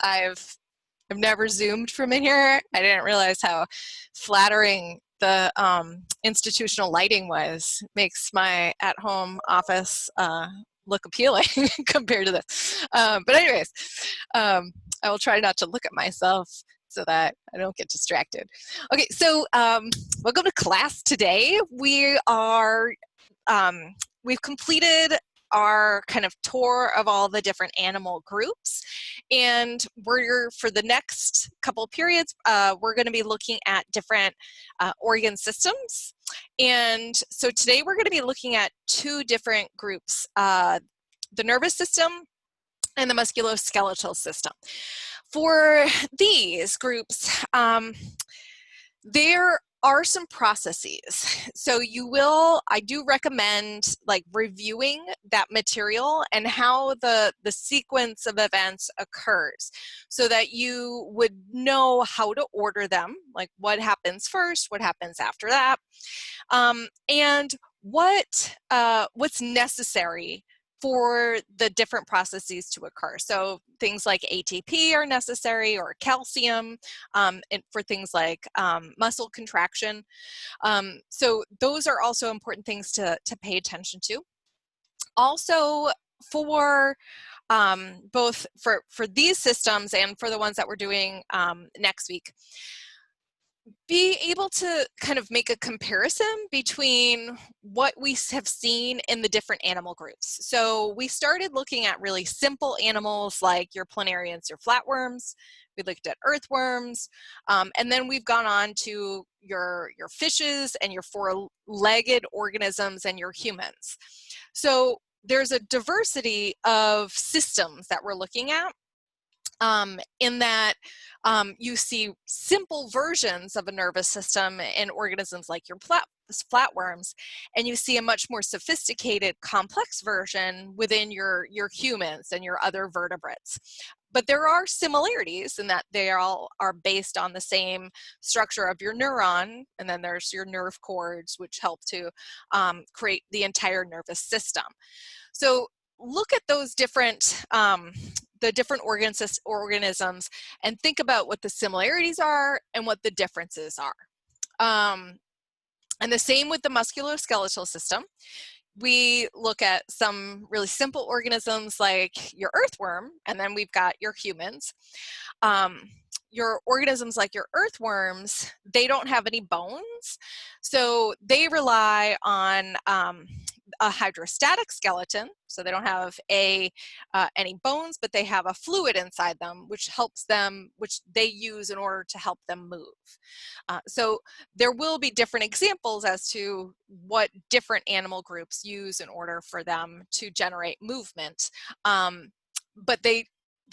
I've never Zoomed from in here. I didn't realize how flattering the institutional lighting was. Makes my at-home office look appealing compared to this. But anyways, I will try not to look at myself so that I don't get distracted. Okay, so welcome to class today. We are, we've completed our kind of tour of all the different animal groups, and for the next couple of periods, we're going to be looking at different organ systems. And so today we're going to be looking at two different groups, the nervous system and the musculoskeletal system. For these groups, there are some processes. So I do recommend like reviewing that material and how the sequence of events occurs so that you would know how to order them, like what happens first, what happens after that, and what's necessary for the different processes to occur. So things like ATP are necessary, or calcium, and for things like muscle contraction. So those are also important things to pay attention to. Also, for both for these systems and for the ones that we're doing next week, be able to kind of make a comparison between what we have seen in the different animal groups. So we started looking at really simple animals like your planarians, your flatworms. We looked at earthworms, and then we've gone on to your fishes and your four-legged organisms and your humans. So there's a diversity of systems that we're looking at. In that you see simple versions of a nervous system in organisms like your flatworms, and you see a much more sophisticated, complex version within your humans and your other vertebrates. But there are similarities in that they all are based on the same structure of your neuron, and then there's your nerve cords, which help to create the entire nervous system. So look at those different the different organisms and think about what the similarities are and what the differences are. And the same with the musculoskeletal system. We look at some really simple organisms like your earthworm, and then we've got your humans. Your organisms like your earthworms, they don't have any bones, so they rely on a hydrostatic skeleton, so they don't have any bones, but they have a fluid inside them, which they use in order to help them move. So there will be different examples as to what different animal groups use in order for them to generate movement, but they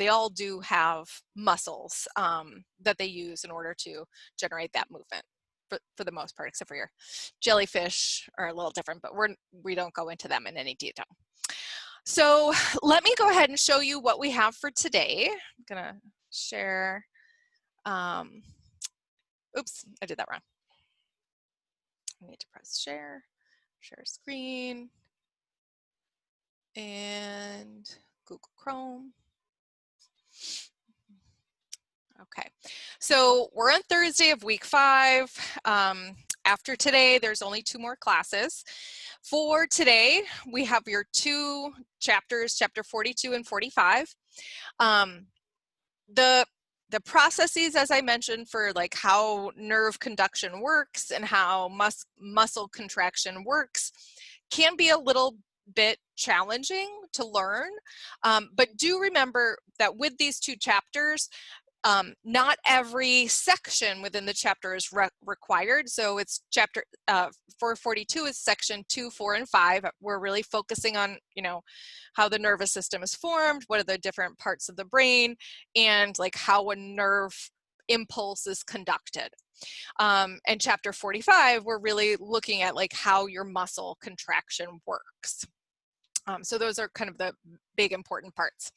all do have muscles that they use in order to generate that movement. For the most part, except for your jellyfish are a little different, but we don't go into them in any detail. So let me go ahead and show you what we have for today. I'm gonna share, oops, I did that wrong. I need to press share screen, and Google Chrome. Okay, so we're on Thursday of week 5. After today, there's only 2 more classes. For today, we have your 2 chapters, chapter 42 and 45. The processes, as I mentioned, for like how nerve conduction works and how muscle contraction works can be a little bit challenging to learn, but do remember that with these 2 chapters, not every section within the chapter is required. So it's chapter 442 is section 2, 4, and 5. We're really focusing on, how the nervous system is formed, what are the different parts of the brain, and like how a nerve impulse is conducted. And chapter 45, we're really looking at like how your muscle contraction works. So those are kind of the big important parts.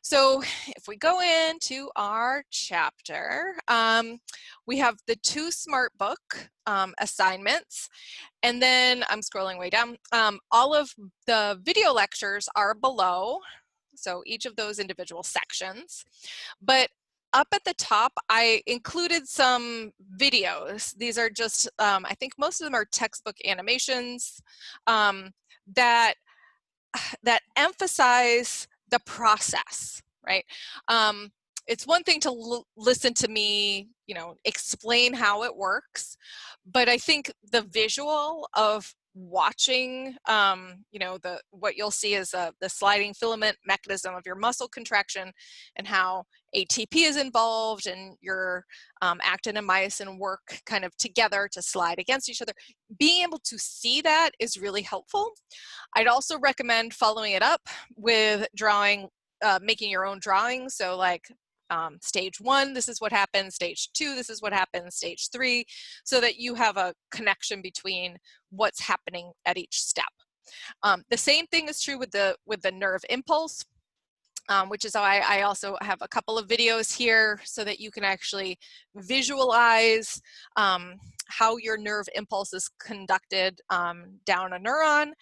So if we go into our chapter, we have the 2 Smart Book assignments, and then I'm scrolling way down. All of the video lectures are below. so each of those individual sections. But up at the top, I included some videos. These are just, I think most of them are textbook animations that emphasize the process, right? It's one thing to listen to me, you know, explain how it works, but I think the visual of watching, you know, what you'll see is the sliding filament mechanism of your muscle contraction and how ATP is involved and your actin and myosin work kind of together to slide against each other. Being able to see that is really helpful. I'd also recommend following it up with drawing, making your own drawings. So like stage 1, this is what happens. Stage 2, this is what happens. Stage 3, so that you have a connection between what's happening at each step. The same thing is true with the nerve impulse, which is why I also have a couple of videos here so that you can actually visualize how your nerve impulse is conducted down a neuron.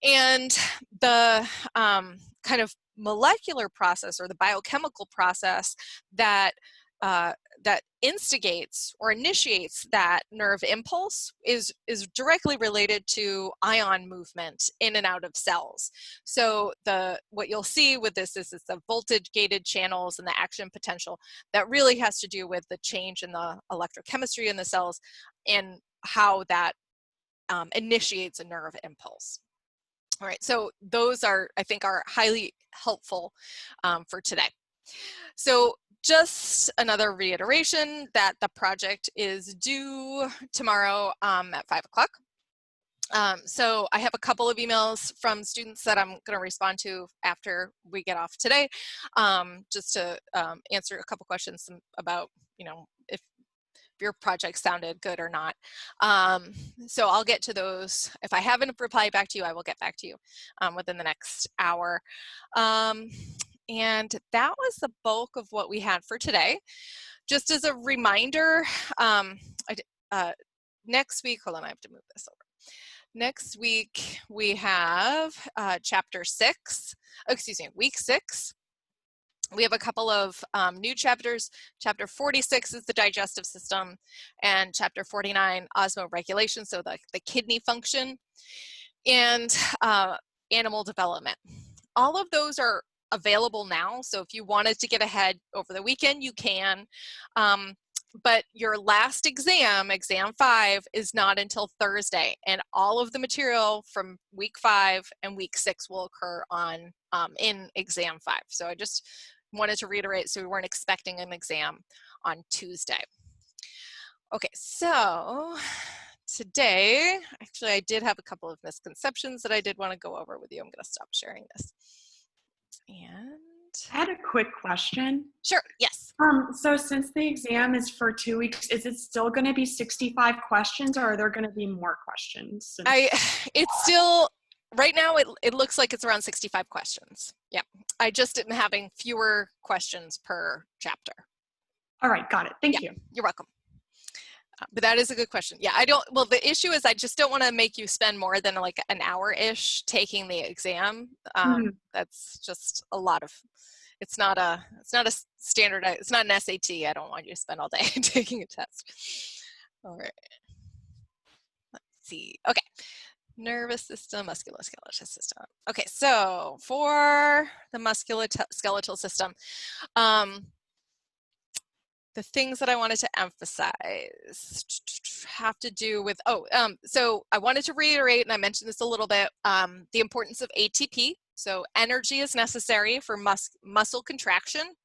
And the kind of molecular process or the biochemical process that that instigates or initiates that nerve impulse is directly related to ion movement in and out of cells. So what you'll see with this is the voltage gated channels and the action potential that really has to do with the change in the electrochemistry in the cells and how that initiates a nerve impulse. All right, so those are, I think, are highly helpful for today. So just another reiteration that the project is due tomorrow at 5 o'clock. So I have a couple of emails from students that I'm going to respond to after we get off today, just to answer a couple questions about, you know, if your project sounded good or not. So I'll get to those. If I haven't replied back to you, I will get back to you within the next hour. And that was the bulk of what we had for today. Just as a reminder, next week, hold on, I have to move this over. Next week, we have chapter 6, excuse me, week 6. We have a couple of new chapters. Chapter 46 is the digestive system, and chapter 49, osmoregulation, so the kidney function, and animal development. All of those are available now, so if you wanted to get ahead over the weekend, you can. But your last exam, exam 5, is not until Thursday, and all of the material from week 5 and week 6 will occur on in exam 5. So I just wanted to reiterate, so we weren't expecting an exam on Tuesday. Okay, so today, actually I did have a couple of misconceptions that I did want to go over with you. I'm going to stop sharing this. And I had a quick question. Sure, yes. So since the exam is for 2 weeks, is it still going to be 65 questions, or are there going to be more questions? It's still, right now it looks like it's around 65 questions. Yeah, I just am having fewer questions per chapter. All right, got it. Thank you. You're welcome. But that is a good question. Yeah, well, the issue is I just don't want to make you spend more than like an hour-ish taking the exam. That's just a lot of, it's not a standard, it's not an SAT. I don't want you to spend all day taking a test. All right. Let's see. Okay. Nervous system, musculoskeletal system. Okay, so for the musculoskeletal system, the things that I wanted to emphasize have to do with, so I wanted to reiterate, and I mentioned this a little bit, the importance of ATP. So energy is necessary for muscle contraction.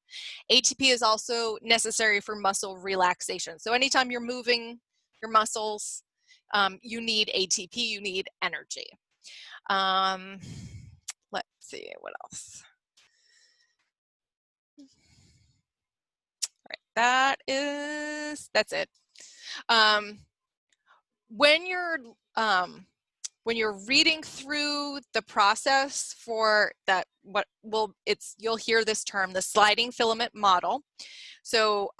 ATP is also necessary for muscle relaxation. So anytime you're moving your muscles, you need ATP, you need energy. Let's see, what else? All right, that's it. When you're reading through the process for that, you'll hear this term, the sliding filament model. So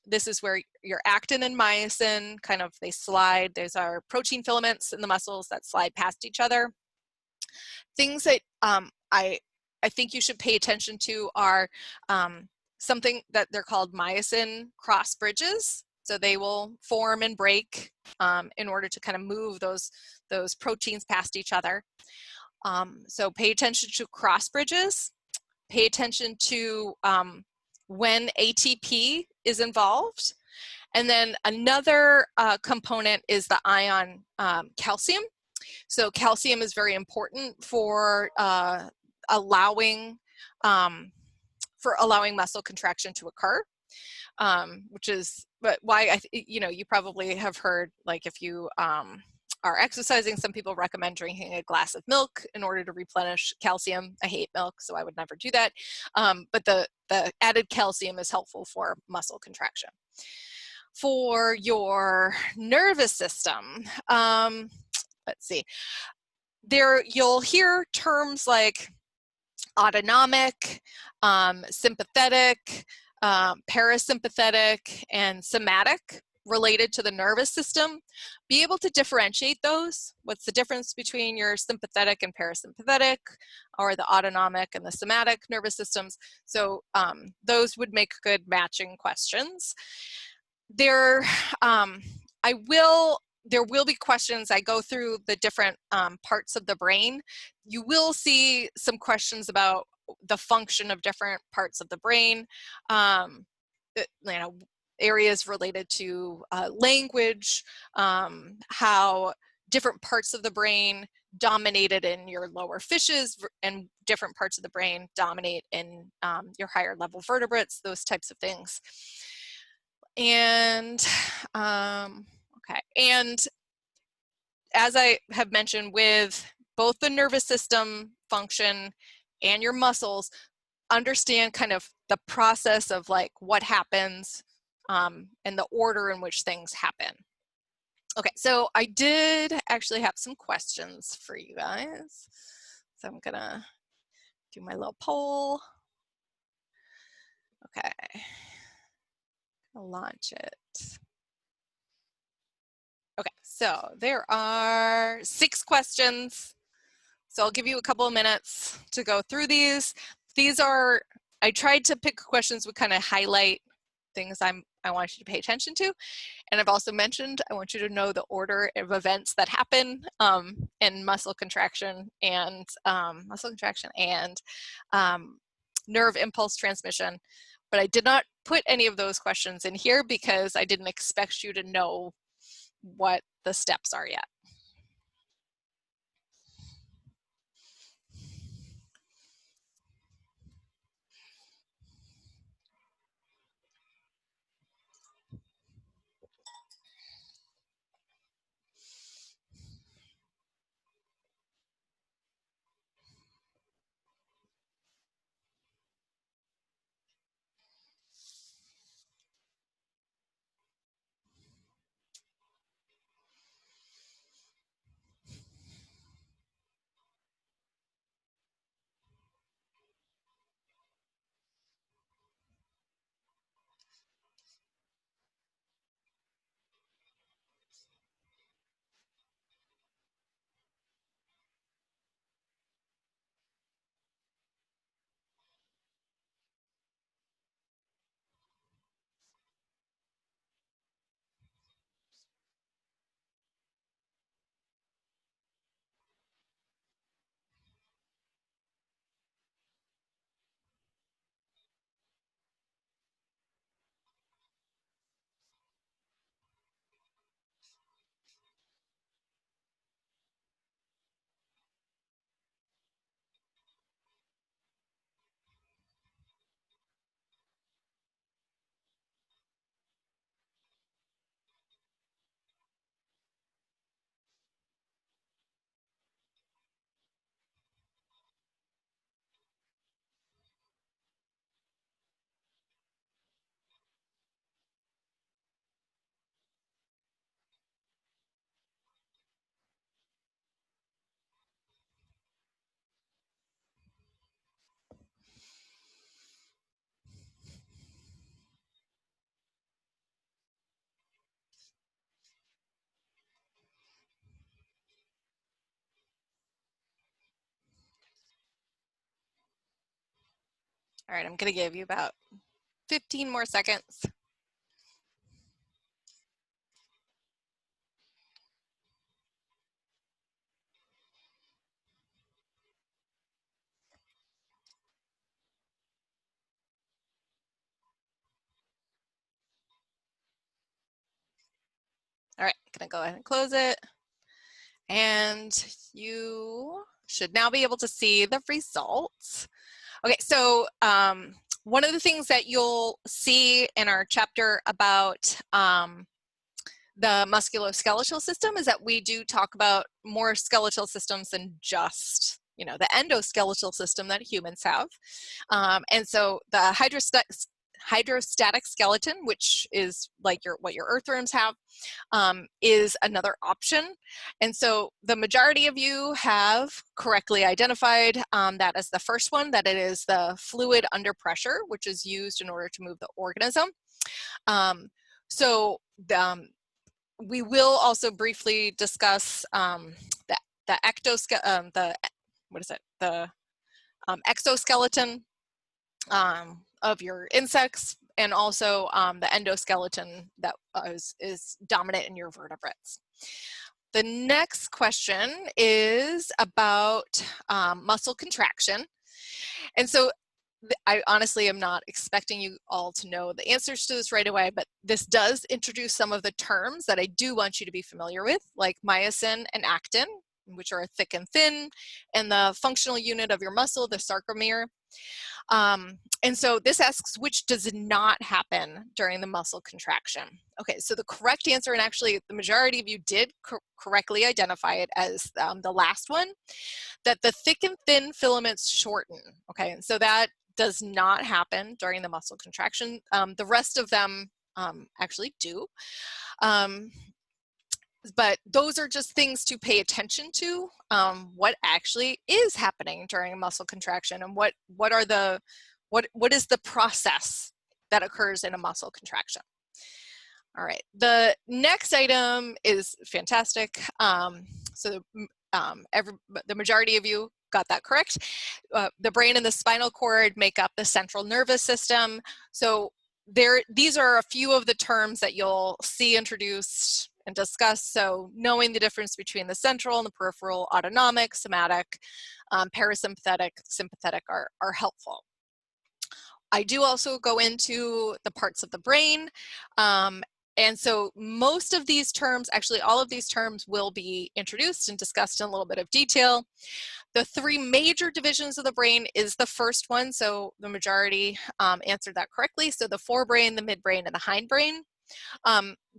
this is where your actin and myosin they slide. There's our protein filaments in the muscles that slide past each other. Things that I I think you should pay attention to are something that they're called myosin cross bridges. So they will form and break in order to kind of move those proteins past each other. So pay attention to cross bridges. Pay attention to when ATP is involved. And then another component is the ion calcium. So calcium is very important for allowing muscle contraction to occur, which is why you probably have heard, like, if you are exercising, some people recommend drinking a glass of milk in order to replenish calcium. I hate milk, so I would never do that. But the added calcium is helpful for muscle contraction. For your nervous system, let's see, you'll hear terms like autonomic, sympathetic, parasympathetic, and somatic related to the nervous system. Be able to differentiate those. What's the difference between your sympathetic and parasympathetic, or the autonomic and the somatic nervous systems? So those would make good matching questions. There will be questions. I go through the different parts of the brain. You will see some questions about the function of different parts of the brain, areas related to language, how different parts of the brain dominated in your lower fishes and different parts of the brain dominate in your higher level vertebrates, those types of things. And okay, and as I have mentioned, with both the nervous system function and your muscles, understand kind of the process of like what happens and the order in which things happen. Okay, so I did actually have some questions for you guys. So I'm gonna do my little poll. Okay, I'll launch it. Okay, so there are 6 questions. So I'll give you a couple of minutes to go through these. I tried to pick questions that would kind of highlight things I want you to pay attention to. And I've also mentioned, I want you to know the order of events that happen in muscle contraction and nerve impulse transmission. But I did not put any of those questions in here because I didn't expect you to know what the steps are yet. All right, I'm going to give you about 15 more seconds. All right, going to go ahead and close it. And you should now be able to see the results. Okay, so one of the things that you'll see in our chapter about the musculoskeletal system is that we do talk about more skeletal systems than just, you know, the endoskeletal system that humans have. And so the hydrostatic skeleton, which is like what your earthworms have, is another option. And so the majority of you have correctly identified that as the first one, that it is the fluid under pressure, which is used in order to move the organism. We will also briefly discuss the exoskeleton of your insects, and also the endoskeleton that is dominant in your vertebrates. The next question is about muscle contraction. And so I honestly am not expecting you all to know the answers to this right away, but this does introduce some of the terms that I do want you to be familiar with, like myosin and actin, which are thick and thin, and the functional unit of your muscle, the sarcomere. And so this asks which does not happen during the muscle contraction. Okay, so the correct answer, and actually the majority of you did correctly identify it as the last one, that the thick and thin filaments shorten. Okay, and so that does not happen during the muscle contraction. The rest of them actually do. But those are just things to pay attention to, what actually is happening during muscle contraction, and what is the process that occurs in a muscle contraction. All right, the next item is fantastic. The majority of you got that correct. The brain and the spinal cord make up the central nervous system. So these are a few of the terms that you'll see introduced and discussed. So knowing the difference between the central and the peripheral, autonomic, somatic, parasympathetic, sympathetic are helpful. I do also go into the parts of the brain. And so most of these terms, actually all of these terms, will be introduced and discussed in a little bit of detail. The three major divisions of the brain is the first one, so the majority answered that correctly. So the forebrain, the midbrain, and the hindbrain.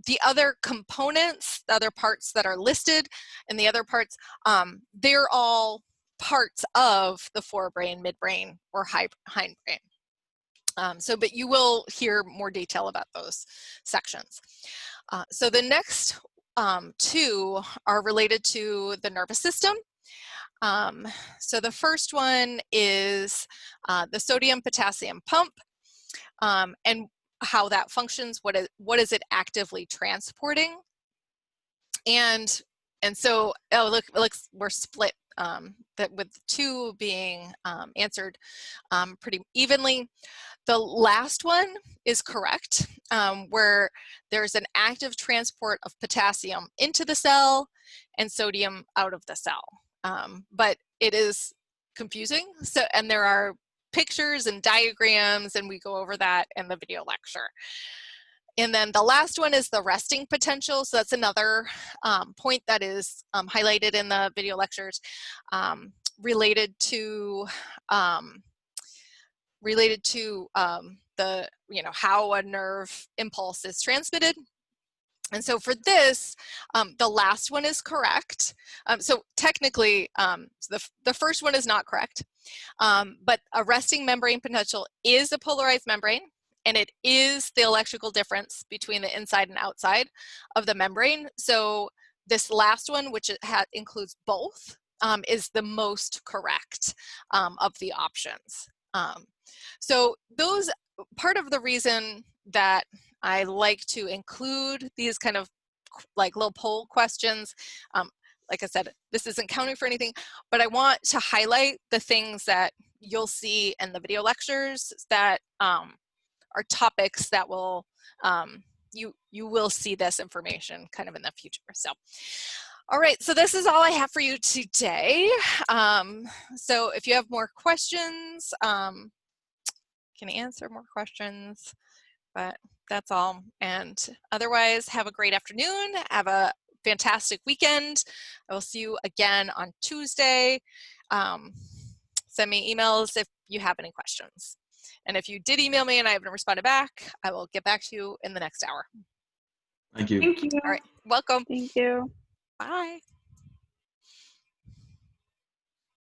The other components, the other parts that are listed, and the other parts, they're all parts of the forebrain, midbrain, or hindbrain. But you will hear more detail about those sections. So the next two are related to the nervous system. So the first one is the sodium-potassium pump, and how that functions. What is it actively transporting? And so, oh, look, we're split. That with two being answered pretty evenly. The last one is correct, where there's an active transport of potassium into the cell and sodium out of the cell. But it is confusing. So, and there are pictures and diagrams, and we go over that in the video lecture. And then the last one is the resting potential. So that's another point that is highlighted in the video lectures, related to the, how a nerve impulse is transmitted. And so for this, the last one is correct. So technically, the first one is not correct, but a resting membrane potential is a polarized membrane, and it is the electrical difference between the inside and outside of the membrane. So this last one, which includes both, is the most correct of the options. So those, part of the reason that I like to include these kind of like little poll questions, like I said, this isn't counting for anything, but I want to highlight the things that you'll see in the video lectures that are topics that will, you will see this information kind of in the future. So, all right, so this is all I have for you today. So if you have more questions, can answer more questions, but that's all. And otherwise, have a great afternoon. Have a fantastic weekend. I will see you again on Tuesday. Send me emails if you have any questions. And if you did email me and I haven't responded back, I will get back to you in the next hour. Thank you. Thank you. All right, welcome. Thank you. Bye.